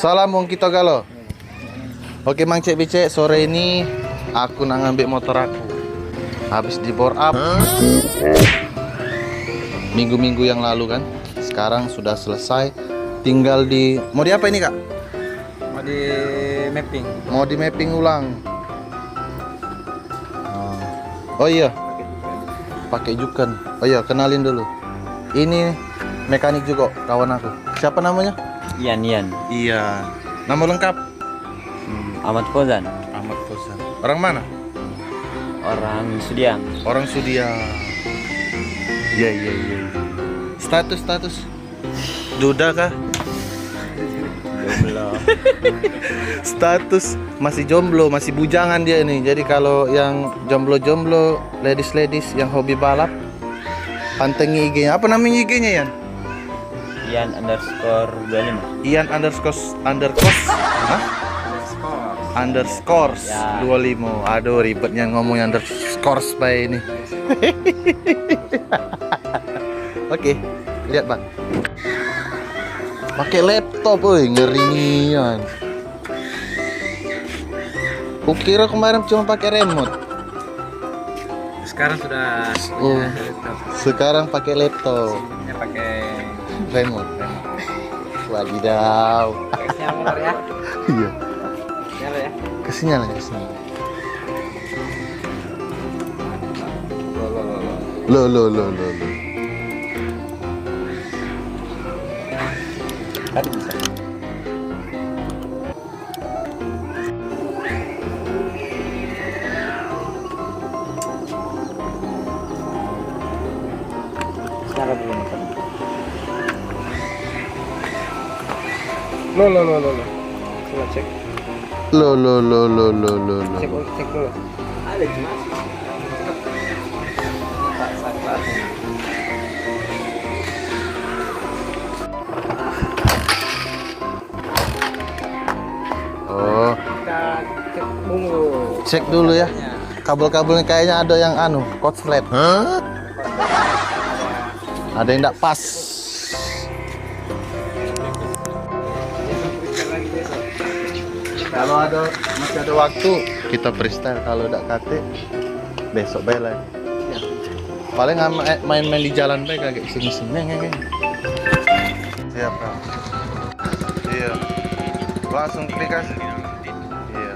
Salam Wong Kita Galo. Oke Mang Cek Bicek, sore ini aku nak ngambil motor aku. Habis di bore up minggu-minggu yang lalu kan. Sekarang sudah selesai. Tinggal di mau di apa ini Kak? Mau di mapping. Mau di mapping ulang. Oh iya, pakai jukan. Oh iya, kenalin dulu. Ini mekanik juga kawan aku. Siapa namanya? Ian. Iya. Nama lengkap? Ahmad Fauzan. Ahmad Fauzan. Orang mana? Orang Sudiang. Orang Sudia. Iya. Status duda kah? Jomblo. Status masih jomblo, masih bujangan dia ini. Jadi kalau yang jomblo, ladies yang hobi balap, pantengin IG-nya. Apa namanya IG-nya, Yan? Ian_25. Ian Hah? Underscores Ya. 25. Aduh, ribetnya ngomong underscores by ini. Oke, lihat Bang. Pakai laptop, ngeringian. Kukira kemarin cuma pakai remote. Sekarang sudah Oh, sekarang pakai laptop, pakai remote. Wadidaw. sinyal motor ya. Iya. Sinyal ya. Kesini lagi kesini. Lo. Tadi bisa. Sekarang belum. Lo. Coba cek. Lo. Cek dulu. Ada cuma. Oh, Kita cek dulu. cek dulu ya. Kabel-kabelnya kayaknya ada yang korslet. Ada yang tidak pas. Kalau masih ada waktu, kita freestyle. Kalau tidak kate, besok bela. Paling main-main di jalan baik agak sini-sini. Siap Kak. Iya. Langsung klik aja. Iya.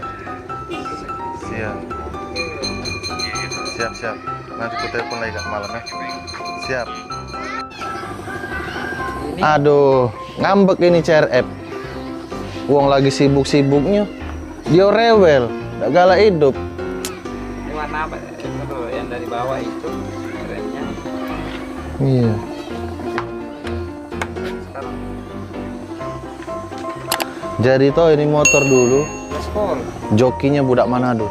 Siap. Nanti ku telepon lagi Kak malam ya. Siap. Aduh, ngambek ini CRF. Uang lagi sibuk-sibuknya, dia rewel, gak galak hidup. Ini warna apa? Itu yang dari bawah itu remnya. Iya. Sekarang Jadi toh ini motor dulu, gaspol. jokinya budak Manado,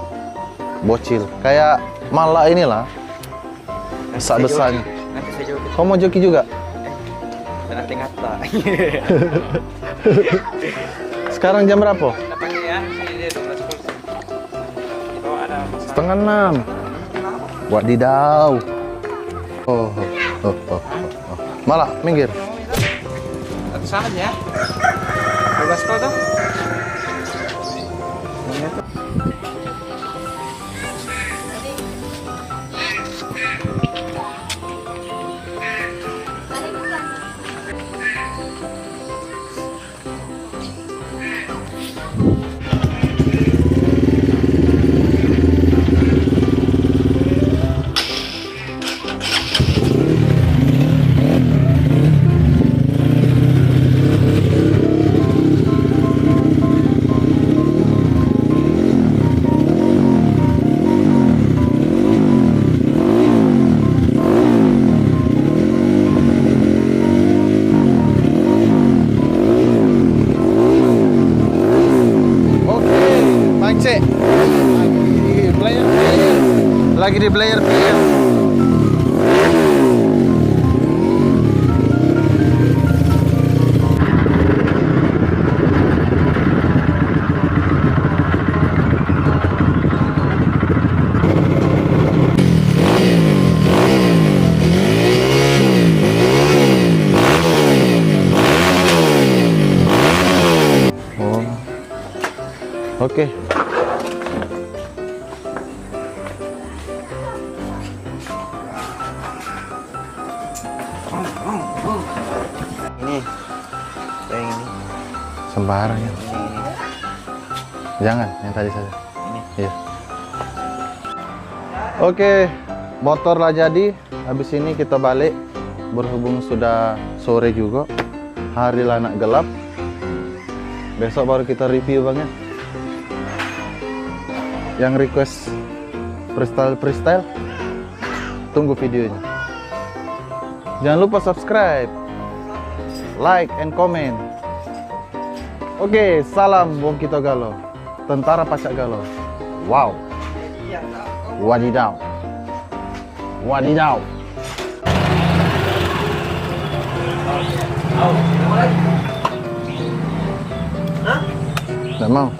bocil, kayak Mala inilah, besar-besarnya. Nanti saya joki. Kau mau joki juga? Nanti ngata. Sekarang jam berapa? Panggil ya, ini dia 12 volt. Di bawah ada masalah. 5:30. Wadidaw. Oh. Malah minggir. Satu sana aja ya. 12 volt tuh. Lagi di player player. Oke. Ini. Yang ini. Sembarang ya. Ini. Jangan, yang tadi saja. Ini. Iya. Oke, motor lah jadi. Habis ini kita balik. Berhubung sudah sore juga. Hari lah nak gelap. Besok baru kita review Bang ya. Yang request freestyle, tunggu videonya. Jangan lupa subscribe, like, and comment. Oke, salam Wong Kito Galo, Tentara Pacak Galo. Wow. Wadidaw. Wadidaw. Nggak mau.